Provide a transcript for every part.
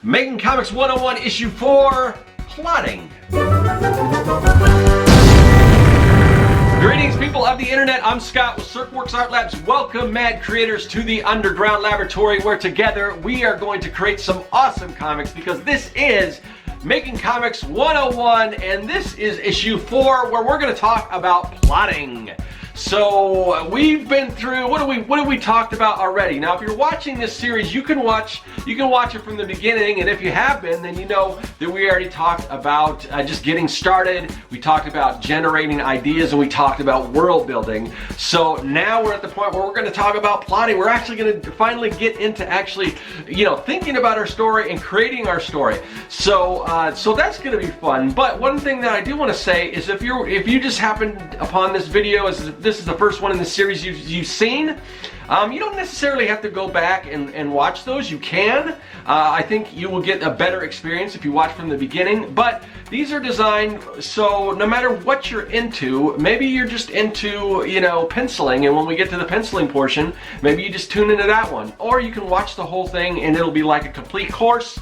Making Comics 101 Issue 4, Plotting. Greetings, people of the internet. I'm Scott with Serkworks Art Labs. Welcome, mad creators, to the underground laboratory where together we are going to create some awesome comics, because this is Making Comics 101 and this is Issue 4, where we're going to talk about plotting. So we've been through, what have we talked about already? Now, if you're watching this series, you can watch it from the beginning, and if you have been, then you know that we already talked about just getting started. We talked about generating ideas, and we talked about world building. So now we're at the point where we're going to talk about plotting. We're actually going to finally get into thinking about our story and creating our story. So so that's going to be fun. But one thing that I do want to say is, if you just happened upon this video as this is the first one in the series you've seen, you don't necessarily have to go back and watch those. You can. I think you will get a better experience if you watch from the beginning, but these are designed so no matter what you're into, maybe you're just into, penciling, and when we get to the penciling portion, maybe you just tune into that one. Or you can watch the whole thing and it'll be like a complete course.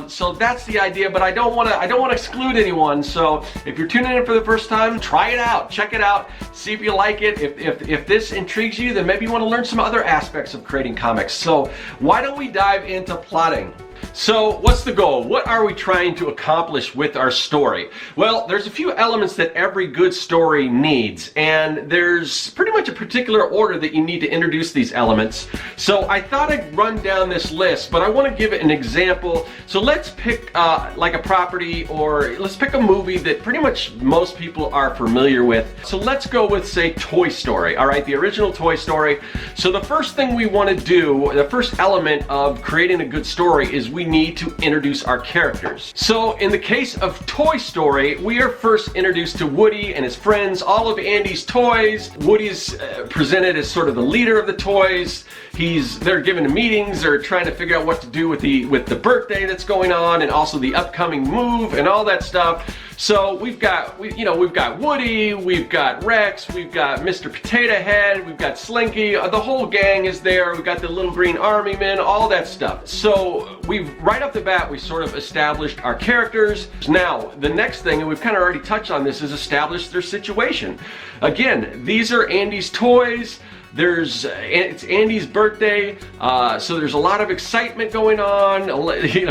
So that's the idea, but I don't want to exclude anyone. So if you're tuning in for the first time, try it out, check it out, see if you like it. If this intrigues you, then maybe you want to learn some other aspects of creating comics. So why don't we dive into plotting? So what's the goal? What are we trying to accomplish with our story? Well, there's a few elements that every good story needs, and there's pretty much a particular order that you need to introduce these elements. So I thought I'd run down this list, but I want to give it an example. So let's pick like a property, or let's pick a movie that pretty much most people are familiar with. So let's go with, say, Toy Story. All right, the original Toy Story. So the first thing we want to do, the first element of creating a good story, is we need to introduce our characters. So in the case of Toy Story, we are first introduced to Woody and his friends, all of Andy's toys. Woody's presented as sort of the leader of the toys. They're given meetings, they're trying to figure out what to do with the birthday that's going on, and also the upcoming move and all that stuff. So we've got Woody, we've got Rex, we've got Mr. Potato Head, we've got Slinky, the whole gang is there, we've got the little green army men, all that stuff. So right off the bat, we sort of established our characters. Now, the next thing, and we've kind of already touched on this, is establish their situation. Again, these are Andy's toys. It's Andy's birthday, so there's a lot of excitement going on,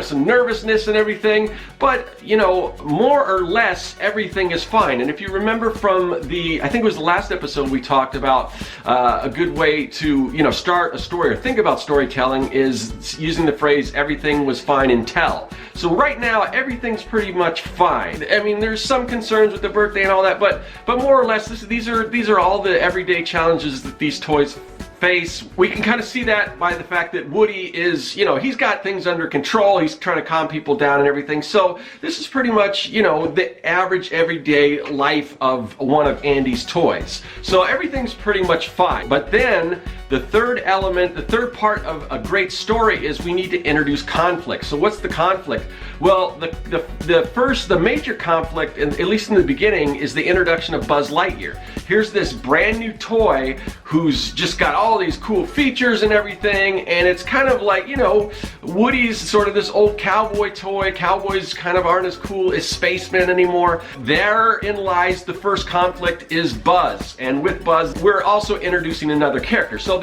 some nervousness and everything, but more or less everything is fine. And if you remember from I think it was the last episode, we talked about a good way to start a story or think about storytelling is using the phrase "everything was fine until." So right now everything's pretty much fine. I mean, there's some concerns with the birthday and all that, but more or less these are all the everyday challenges that these toys face. We can kind of see that by the fact that Woody is, he's got things under control. He's trying to calm people down and everything. So this is pretty much, the average everyday life of one of Andy's toys. So everything's pretty much fine. But then the third element, the third part of a great story is we need to introduce conflict. So what's the conflict? Well, the major conflict, at least in the beginning, is the introduction of Buzz Lightyear. Here's this brand new toy who's just got all these cool features and everything, and it's kind of like, Woody's sort of this old cowboy toy. Cowboys kind of aren't as cool as spacemen anymore. Therein lies the first conflict, is Buzz. And with Buzz, we're also introducing another character. So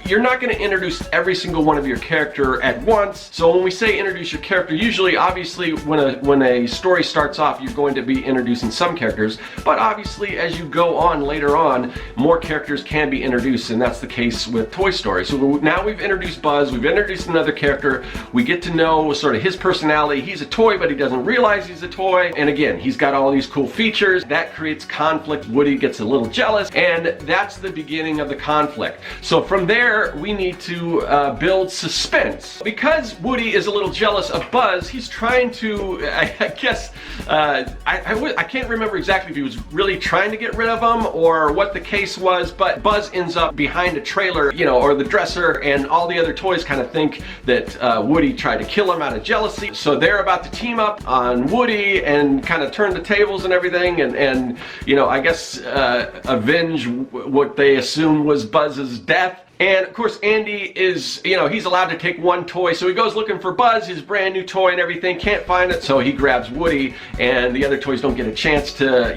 you're not going to introduce every single one of your character at once. So when we say introduce your character, usually, obviously, when a story starts off, you're going to be introducing some characters. But obviously, as you go on later on, more characters can be introduced, and that's the case with Toy Story. So now we've introduced Buzz, we've introduced another character, we get to know sort of his personality. He's a toy, but he doesn't realize he's a toy. And again, he's got all these cool features. That creates conflict. Woody gets a little jealous, and that's the beginning of the conflict. So from there, we need to build suspense. Because Woody is a little jealous of Buzz, he's trying to, I guess, I can't remember exactly if he was really trying to get rid of him or what the case was, but Buzz ends up behind a trailer, or the dresser, and all the other toys kind of think that Woody tried to kill him out of jealousy. So they're about to team up on Woody and kind of turn the tables and everything, and I guess avenge what they assumed was Buzz's death. And of course, Andy is, he's allowed to take one toy, so he goes looking for Buzz, his brand new toy and everything, can't find it, so he grabs Woody, and the other toys don't get a chance to,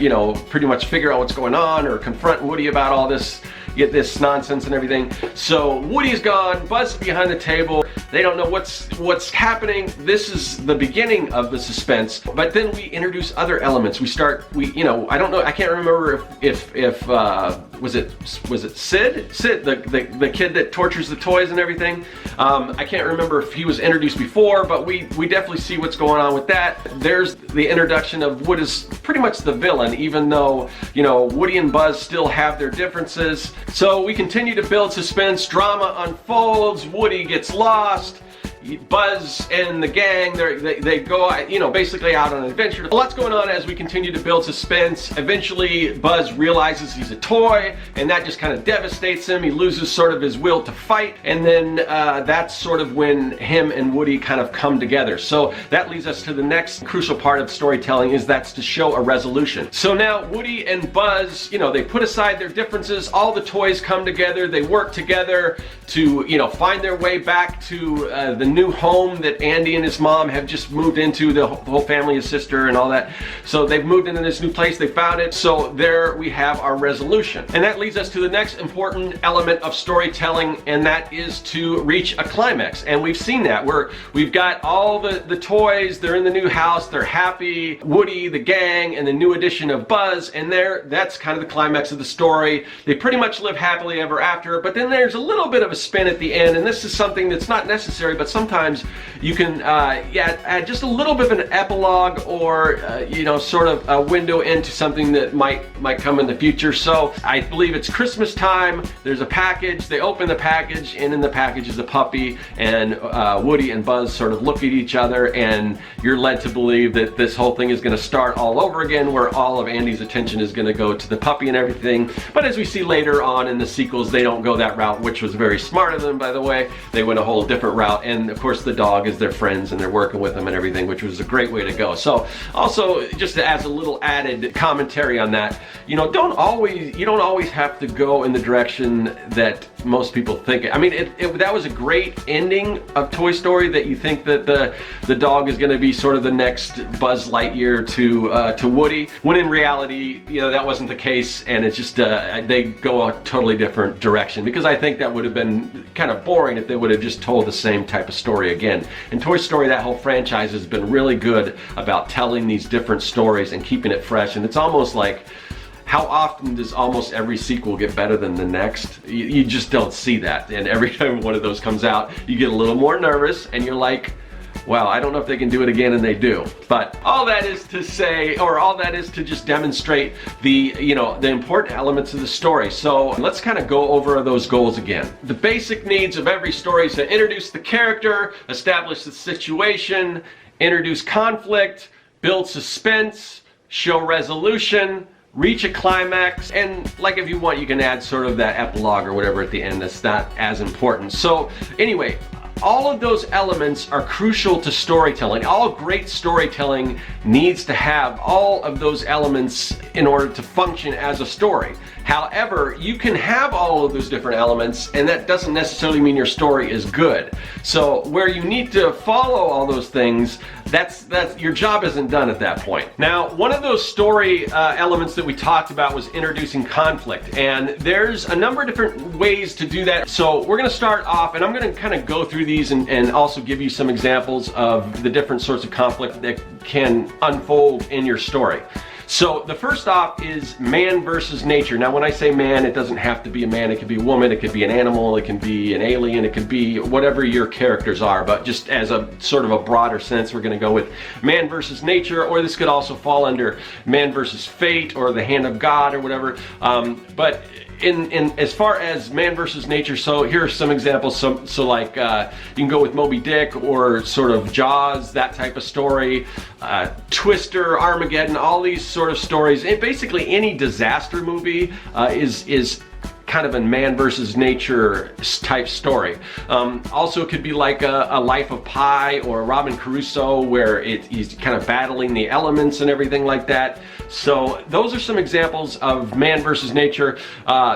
pretty much figure out what's going on or confront Woody about all this, get this nonsense and everything. So Woody's gone, Buzz is behind the table, they don't know what's happening. This is the beginning of the suspense, but then we introduce other elements. I don't know, I can't remember if was it Sid, the kid that tortures the toys and everything. I can't remember if he was introduced before, but we definitely see what's going on with that. There's the introduction of what is pretty much the villain, even though, Woody and Buzz still have their differences. So we continue to build suspense, drama unfolds, Woody gets lost, Buzz and the gang, they go, basically out on an adventure. A lot's going on as we continue to build suspense. Eventually, Buzz realizes he's a toy, and that just kind of devastates him. He loses sort of his will to fight, and then that's sort of when him and Woody kind of come together. So that leads us to the next crucial part of storytelling, that's to show a resolution. So now Woody and Buzz, they put aside their differences, all the toys come together, they work together to, find their way back to the new home that Andy and his mom have just moved into, the whole family, his sister and all that. So they've moved into this new place, they found it, so there we have our resolution. And that leads us to the next important element of storytelling, and that is to reach a climax. And we've seen that, where we've got all the toys, they're in the new house, they're happy, Woody, the gang, and the new addition of Buzz, and that's kind of the climax of the story. They pretty much live happily ever after, but then there's a little bit of a spin at the end, and this is something that's not necessary, but sometimes you can add just a little bit of an epilogue, or sort of a window into something that might come in the future. So I believe it's Christmas time, there's a package, they open the package, and in the package is a puppy, and Woody and Buzz sort of look at each other, and you're led to believe that this whole thing is going to start all over again, where all of Andy's attention is going to go to the puppy and everything. But as we see later on in the sequels, they don't go that route, which was very smart of them, by the way. They went a whole different route, and of course the dog is their friends and they're working with them and everything, which was a great way to go. So also, just as a little added commentary on that, you don't always have to go in the direction that most people think. I mean, that was a great ending of Toy Story, that you think that the dog is going to be sort of the next Buzz Lightyear to Woody, when in reality, that wasn't the case, and it's just they go a totally different direction, because I think that would have been kind of boring if they would have just told the same type of story again. And Toy Story, that whole franchise, has been really good about telling these different stories and keeping it fresh, and it's almost like, how often does almost every sequel get better than the next? You just don't see that, and every time one of those comes out, you get a little more nervous, and you're like, wow, I don't know if they can do it again, and they do. But all that is to say, or all that is to just demonstrate the important elements of the story. So let's kind of go over those goals again. The basic needs of every story is to introduce the character, establish the situation, introduce conflict, build suspense, show resolution, reach a climax, and like, if you want, you can add sort of that epilogue or whatever at the end. That's not as important. So anyway, all of those elements are crucial to storytelling. All great storytelling needs to have all of those elements in order to function as a story. However, you can have all of those different elements, and that doesn't necessarily mean your story is good. So where you need to follow all those things, that's your job isn't done at that point. Now, one of those story elements that we talked about was introducing conflict, and there's a number of different ways to do that. So we're going to start off, and I'm going to kind of go through these and also give you some examples of the different sorts of conflict that can unfold in your story. So the first off is man versus nature. Now when I say man, it doesn't have to be a man, it could be a woman, it could be an animal, it can be an alien, it could be whatever your characters are, but just as a sort of a broader sense, we're going to go with man versus nature, or this could also fall under man versus fate or the hand of God or whatever. But in as far as man versus nature, so here are some examples. So like you can go with Moby Dick, or sort of Jaws, that type of story, Twister, Armageddon, all these sort of stories. And basically any disaster movie is kind of a man versus nature type story. Also, it could be like a Life of Pi or Robin Crusoe, where he's kind of battling the elements and everything like that. So those are some examples of man versus nature.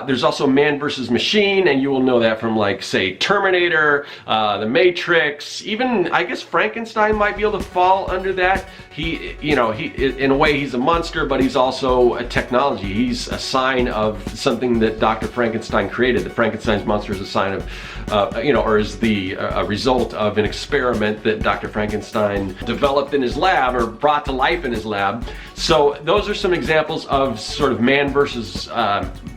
There's also man versus machine, and you will know that from, like, say, Terminator, The Matrix, even I guess Frankenstein might be able to fall under that. He in a way he's a monster, but he's also a technology. He's a sign of something that Dr. Frankenstein created. The Frankenstein's monster is a sign of, or is the result of an experiment that Dr. Frankenstein developed in his lab, or brought to life in his lab. So those are some examples of sort of man versus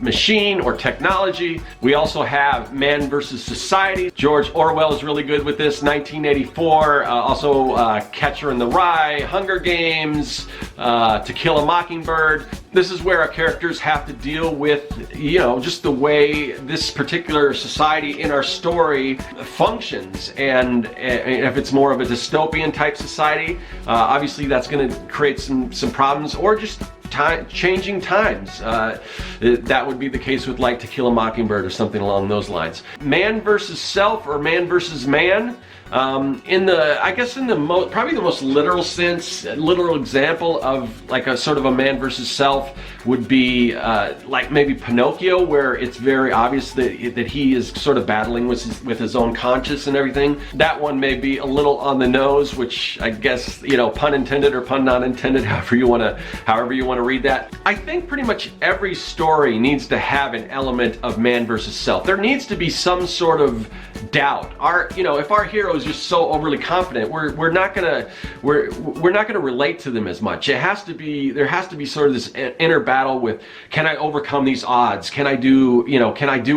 machine or technology. We also have man versus society. George Orwell is really good with this. 1984, also Catcher in the Rye, Hunger Games, To Kill a Mockingbird. This is where our characters have to deal with, just the way this particular society in our story functions. And if it's more of a dystopian type society, obviously that's going to create some problems, or just changing times. That would be the case with, like, To Kill a Mockingbird or something along those lines. Man versus self, or man versus man. Probably the most literal sense, literal example of like a sort of a man versus self would be like maybe Pinocchio, where it's very obvious that he is sort of battling with his own conscience and everything. That one may be a little on the nose, which I guess, pun intended or pun not intended, however you want to read that. I think pretty much every story needs to have an element of man versus self. There needs to be some sort of doubt. If our hero is just so overly confident, we're not gonna relate to them as much. There has to be sort of this inner battle with, can I overcome these odds? Can I do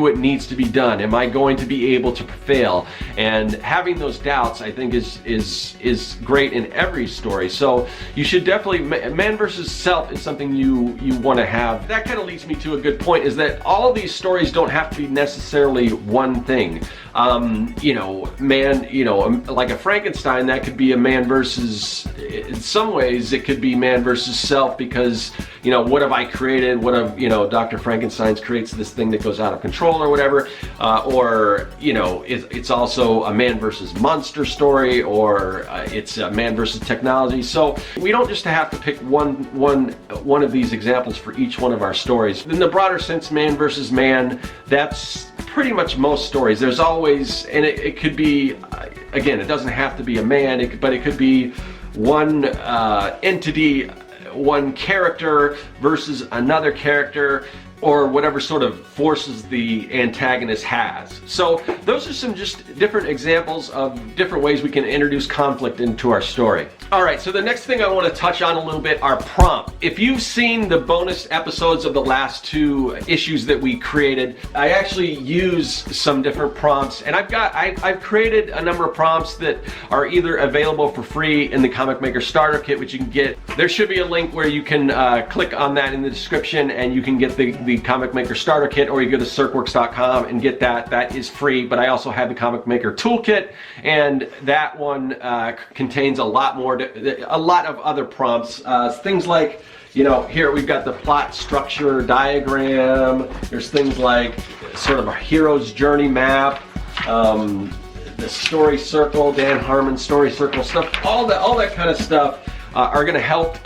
what needs to be done? Am I going to be able to prevail? And having those doubts, I think, is great in every story. So you should definitely, man versus self is something you want to have. That kind of leads me to a good point, is that all of these stories don't have to be necessarily one thing. Like a Frankenstein, that could be a man versus, in some ways it could be man versus self, because what have I created? What have Dr. Frankenstein's creates this thing that goes out of control or whatever, or it's also a man versus monster story, or it's a man versus technology. So we don't just have to pick one of these examples for each one of our stories. In the broader sense, man versus man, that's pretty much most stories. There's always, and it could be, again, it doesn't have to be a man, but it could be one entity, one character versus another character, or whatever sort of forces the antagonist has. So those are some just different examples of different ways we can introduce conflict into our story. Alright, so the next thing I want to touch on a little bit are prompts. If you've seen the bonus episodes of the last two issues that we created, I actually use some different prompts, and I've created a number of prompts that are either available for free in the Comic Maker Starter Kit, which you can get. There should be a link where you can click on that in the description, and you can get the Comic Maker Starter Kit, or you go to Serkworks.com and get that. That is free, but I also have the Comic Maker Toolkit, and that one contains a lot of other prompts. Things like, here we've got the plot structure diagram. There's things like sort of a hero's journey map, the story circle, Dan Harmon's story circle stuff, all that kind of stuff. Are going to help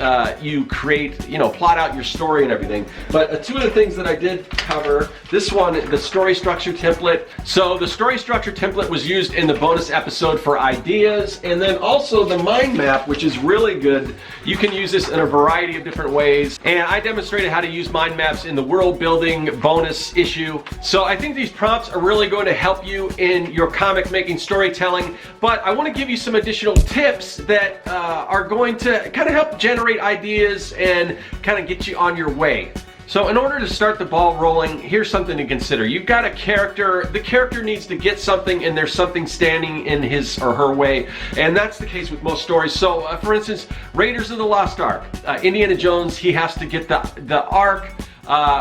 you create, plot out your story and everything. But two of the things that I did cover, this one, the story structure template. So the story structure template was used in the bonus episode for ideas, and then also the mind map, which is really good. You can use this in a variety of different ways, and I demonstrated how to use mind maps in the world building bonus issue. So I think these prompts are really going to help you in your comic making storytelling, but I want to give you some additional tips that are going to kind of help generate ideas and kind of get you on your way. So in order to start the ball rolling, here's something to consider. You've got a character, the character needs to get something, and there's something standing in his or her way, and that's the case with most stories. So for instance, Raiders of the Lost Ark, Indiana Jones, he has to get the Ark.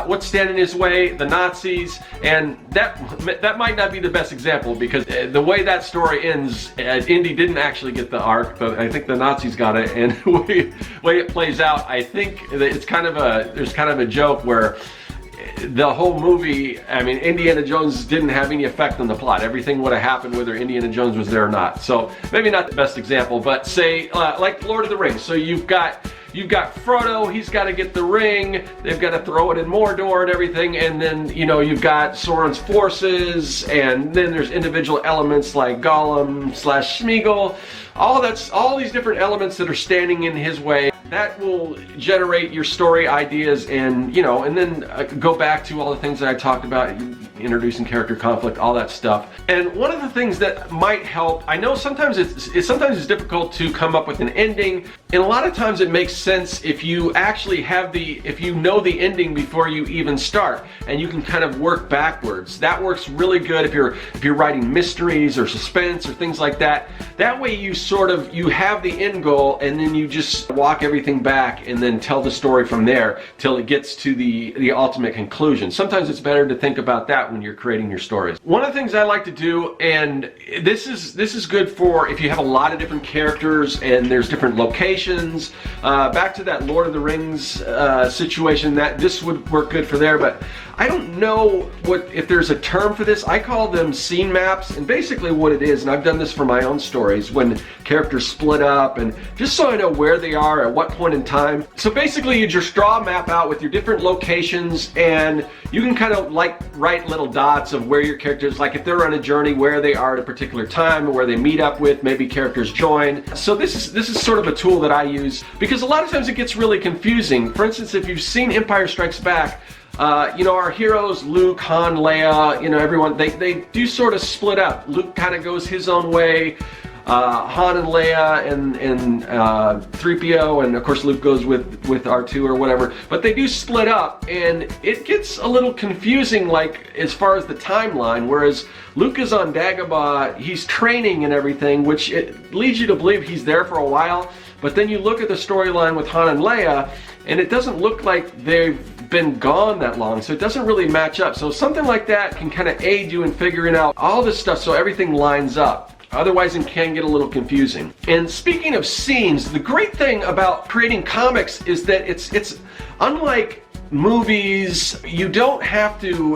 What's standing in his way? The Nazis. And that might not be the best example, because the way that story ends, Indy didn't actually get the Ark, but I think the Nazis got it. And the way it plays out, I think that there's kind of a joke where the whole movie, I mean, Indiana Jones didn't have any effect on the plot. Everything would have happened whether Indiana Jones was there or not. So maybe not the best example, but say like Lord of the Rings. So you've got Frodo, he's got to get the ring, they've got to throw it in Mordor and everything, and then, you know, you've got Sauron's forces, and then there's individual elements like Gollum / Smeagol, all these different elements that are standing in his way. That will generate your story ideas, and, you know, and then go back to all the things that I talked about, introducing character conflict, all that stuff. And one of the things that might help, I know sometimes it's difficult to come up with an ending, and a lot of times it makes sense if you actually have if you know the ending before you even start, and you can kind of work backwards. That works really good if you're writing mysteries or suspense or things like that. That way you have the end goal, and then you just walk everything back and then tell the story from there till it gets to the ultimate conclusion. Sometimes it's better to think about that when you're creating your stories. One of the things I like to do, and this is good for if you have a lot of different characters and there's different locations. Back to that Lord of the Rings situation, that this would work good for there, but I don't know if there's a term for this. I call them scene maps, and basically what it is, and I've done this for my own stories, when characters split up, and just so I know where they are at what point in time. So basically you just draw a map out with your different locations, and you can kind of like write little dots of where your characters, like if they're on a journey, where they are at a particular time, or where they meet up with, maybe characters join. So this is sort of a tool that I use, because a lot of times it gets really confusing. For instance, if you've seen Empire Strikes Back, you know, our heroes, Luke, Han, Leia, you know, everyone, they do sort of split up. Luke kind of goes his own way. Han and Leia and 3PO, and of course Luke goes with R2 or whatever, but they do split up, and it gets a little confusing, like as far as the timeline. Whereas Luke is on Dagobah, he's training and everything, which it leads you to believe he's there for a while, but then you look at the storyline with Han and Leia, and it doesn't look like they've been gone that long, so it doesn't really match up. So something like that can kind of aid you in figuring out all this stuff so everything lines up. Otherwise it can get a little confusing. And speaking of scenes, the great thing about creating comics is that it's unlike movies. You don't have to,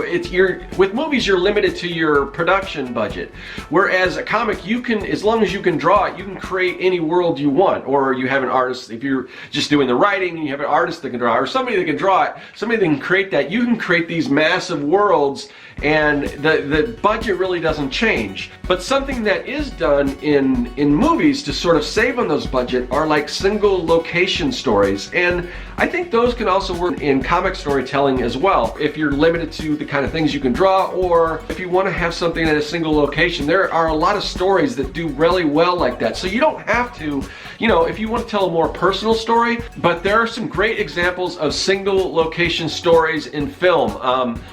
with movies you're limited to your production budget, whereas a comic, you can, as long as you can draw it, you can create any world you want. Or you have an artist, if you're just doing the writing, you have an artist that can draw, or somebody that can draw it, somebody that can create that. You can create these massive worlds, and the budget really doesn't change. But something that is done in movies to sort of save on those budget are like single location stories, and I think those can also work in comic storytelling as well. If you're limited to the kind of things you can draw, or if you want to have something at a single location, there are a lot of stories that do really well like that. So you don't have to, you know, if you want to tell a more personal story, but there are some great examples of single location stories in film.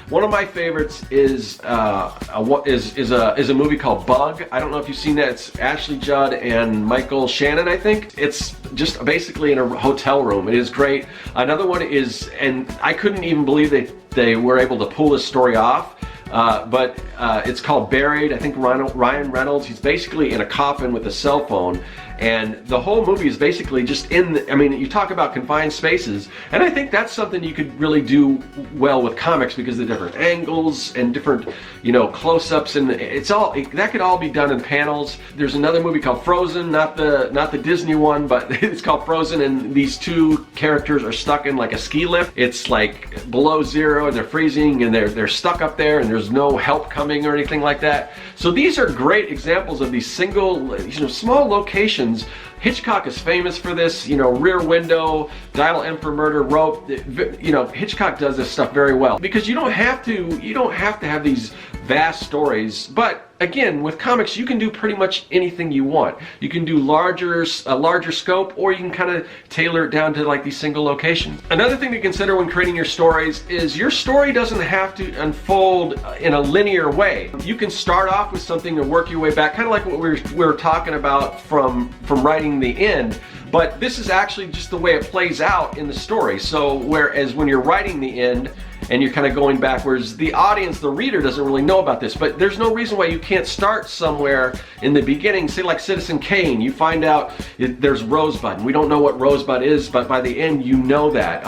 One of my favorites is a movie called Bug. I don't know if you've seen that. It's Ashley Judd and Michael Shannon, I think. It's just basically in a hotel room. It is great. Another one is, and I couldn't even believe they were able to pull this story off, but it's called Buried. I think Ryan Reynolds, he's basically in a coffin with a cell phone, and the whole movie is basically just I mean, you talk about confined spaces, and I think that's something you could really do well with comics, because of the different angles and different, you know, close-ups, and that could all be done in panels. There's another movie called Frozen, not the Disney one, but it's called Frozen, and these two characters are stuck in like a ski lift. It's like below zero, and they're freezing, and they're stuck up there, and there's no help coming or anything like that. So these are great examples of these single, you know, small locations. Hitchcock is famous for this, you know, Rear Window, Dial M for Murder, Rope. You know, Hitchcock does this stuff very well, because you don't have to have these vast stories. But again, with comics, you can do pretty much anything you want. You can do a larger scope, or you can kind of tailor it down to like these single locations. Another thing to consider when creating your stories is your story doesn't have to unfold in a linear way. You can start off with something and work your way back, kind of like what we were talking about from writing the end. But this is actually just the way it plays out in the story. So whereas when you're writing the end and you're kind of going backwards, the audience, the reader, doesn't really know about this. But there's no reason why you can't start somewhere in the beginning. Say like Citizen Kane, you find out there's Rosebud, and we don't know what Rosebud is, but by the end you know that.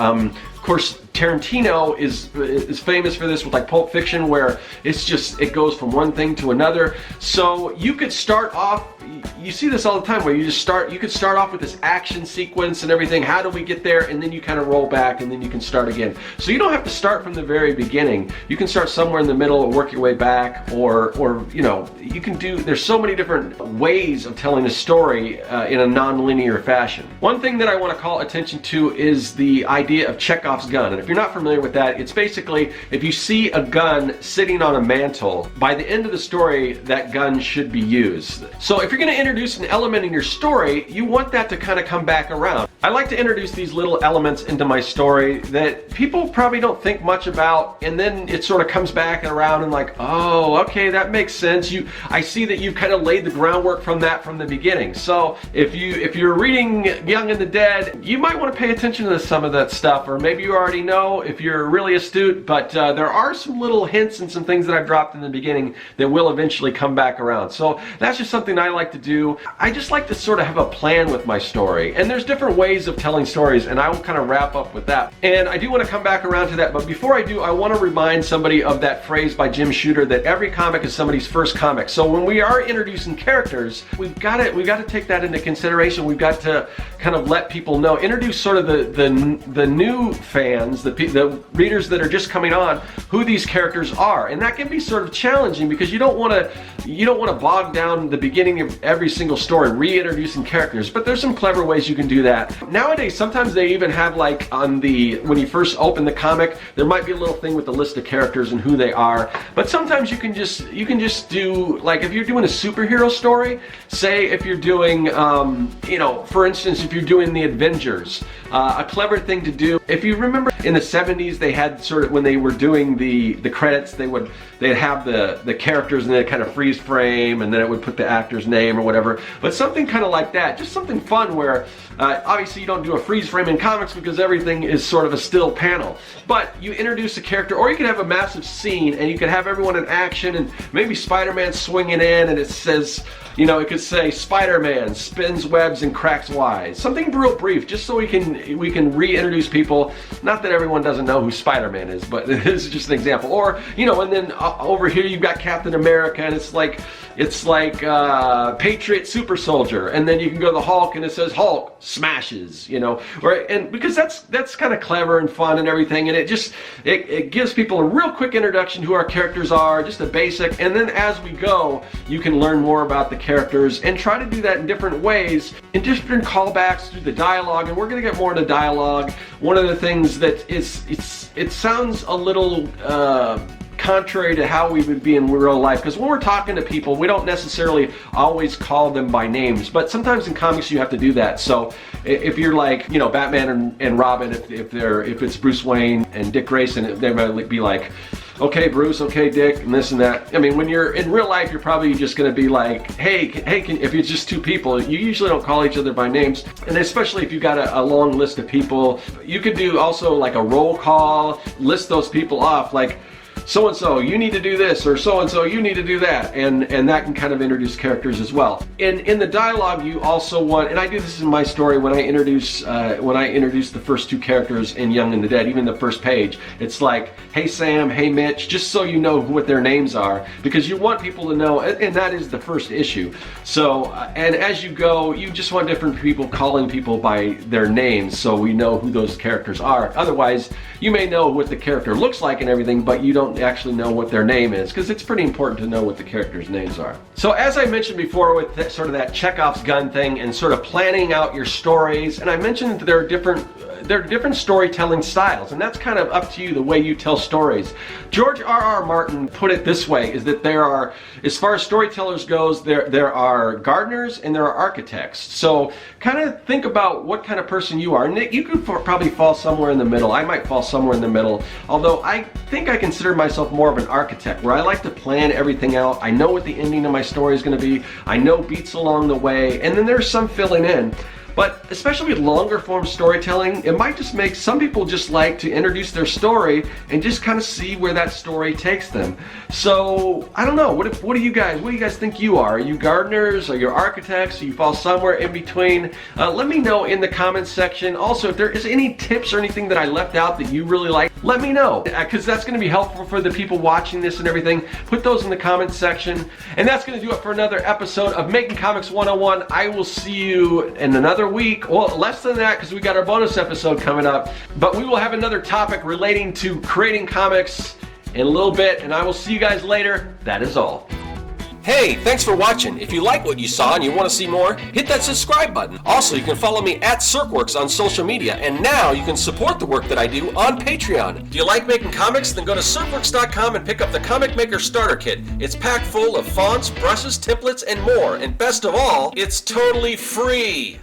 course, Tarantino is famous for this with like Pulp Fiction, where it goes from one thing to another. So you could start off, you see this all the time, where you could start off with this action sequence and everything. How do we get there? And then you kind of roll back, and then you can start again. So you don't have to start from the very beginning. You can start somewhere in the middle and work your way back, or you know, you can do. There's so many different ways of telling a story in a non-linear fashion. One thing that I want to call attention to is the idea of Chekhov's gun. And if you're not familiar with that, it's basically if you see a gun sitting on a mantle, by the end of the story, that gun should be used. So if you're going to introduce an element in your story, you want that to kind of come back around. I like to introduce these little elements into my story that people probably don't think much about, and then it sort of comes back around and like, oh, okay, that makes sense. I see that you've kind of laid the groundwork from the beginning. So if you're reading Young and the Dead, you might want to pay attention to some of that stuff, or maybe you already know if you're really astute, but there are some little hints and some things that I've dropped in the beginning that will eventually come back around. So that's just something I like to do. I just like to sort of have a plan with my story, and there's different ways of telling stories, and I will kind of wrap up with that. And I do want to come back around to that, but before I do, I want to remind somebody of that phrase by Jim Shooter that every comic is somebody's first comic. So when we are introducing characters, we've got to take that into consideration. We've got to kind of let people know, introduce sort of the new fans, the readers that are just coming on, who these characters are, and that can be sort of challenging because you don't want to bog down the beginning of every single story reintroducing characters. But there's some clever ways you can do that. Nowadays, sometimes they even have, like, when you first open the comic, there might be a little thing with the list of characters and who they are. But sometimes you can just do, like, if you're doing a superhero story, say if you're doing, you know, for instance, if you're doing the Avengers, a clever thing to do, if you remember in the 70s, they had sort of, when they were doing the credits, they'd have the characters and they'd kind of freeze frame, and then it would put the actor's name or whatever. But something kind of like that, just something fun where obviously you don't do a freeze frame in comics because everything is sort of a still panel. But you introduce a character, or you could have a massive scene and you could have everyone in action, and maybe Spider-Man swinging in, and it says, you know, it could say Spider-Man spins webs and cracks wise. Something real brief, just so we can reintroduce people. Not that everyone doesn't know who Spider-Man is, but this is just an example. Or, you know, and then over here you've got Captain America, and it's like Patriot Super Soldier, and then you can go to the Hulk and it says Hulk smashes, you know, and because that's kind of clever and fun and everything, and it gives people a real quick introduction to who our characters are, just a basic, and then as we go, you can learn more about the characters and try to do that in different ways, in different callbacks through the dialogue, and we're going to get more into dialogue. One of the things that it sounds a little contrary to how we would be in real life, because when we're talking to people, we don't necessarily always call them by names, but sometimes in comics you have to do that. So if you're like, you know, Batman and Robin, if it's Bruce Wayne and Dick Grayson, they might be like, okay Bruce, okay Dick, and this and that. I mean, when you're in real life, you're probably just going to be like, hey, if it's just two people, you usually don't call each other by names. And especially if you've got a long list of people, you could do also like a roll call, list those people off, like, so-and-so, you need to do this, or so-and-so, you need to do that, and that can kind of introduce characters as well. In the dialogue, you also want, and I do this in my story when I introduce the first two characters in Young and the Dead, even the first page, it's like, hey Sam, hey Mitch, just so you know what their names are, because you want people to know, and that is the first issue. So, and as you go, you just want different people calling people by their names, so we know who those characters are. Otherwise, you may know what the character looks like and everything, but you don't actually know what their name is, because it's pretty important to know what the characters' names are. So as I mentioned before with sort of that Chekhov's gun thing and sort of planning out your stories, and I mentioned that there are different storytelling styles, and that's kind of up to you, the way you tell stories. George R.R. Martin put it this way, is that there are, as far as storytellers goes, there are gardeners and there are architects. So kind of think about what kind of person you are. And you could probably fall somewhere in the middle. I might fall somewhere in the middle, although I think I consider myself more of an architect, where I like to plan everything out. I know what the ending of my story is going to be. I know beats along the way, and then there's some filling in. But especially with longer form storytelling, it might just make some people just like to introduce their story and just kind of see where that story takes them. So I don't know, what do you guys think you are? Are you gardeners? Are you architects? Do you fall somewhere in between? Let me know in the comments section. Also, if there is any tips or anything that I left out that you really like, let me know, because that's going to be helpful for the people watching this and everything. Put those in the comments section. And that's going to do it for another episode of Making Comics 101. I will see you in another week. Well, less than that, because we got our bonus episode coming up. But we will have another topic relating to creating comics in a little bit, and I will see you guys later. That is all. Hey, thanks for watching. If you like what you saw and you want to see more, hit that subscribe button. Also, you can follow me at Serkworks on social media, and now you can support the work that I do on Patreon. Do you like making comics? Then go to Serkworks.com and pick up the Comic Maker Starter Kit. It's packed full of fonts, brushes, templates, and more. And best of all, it's totally free.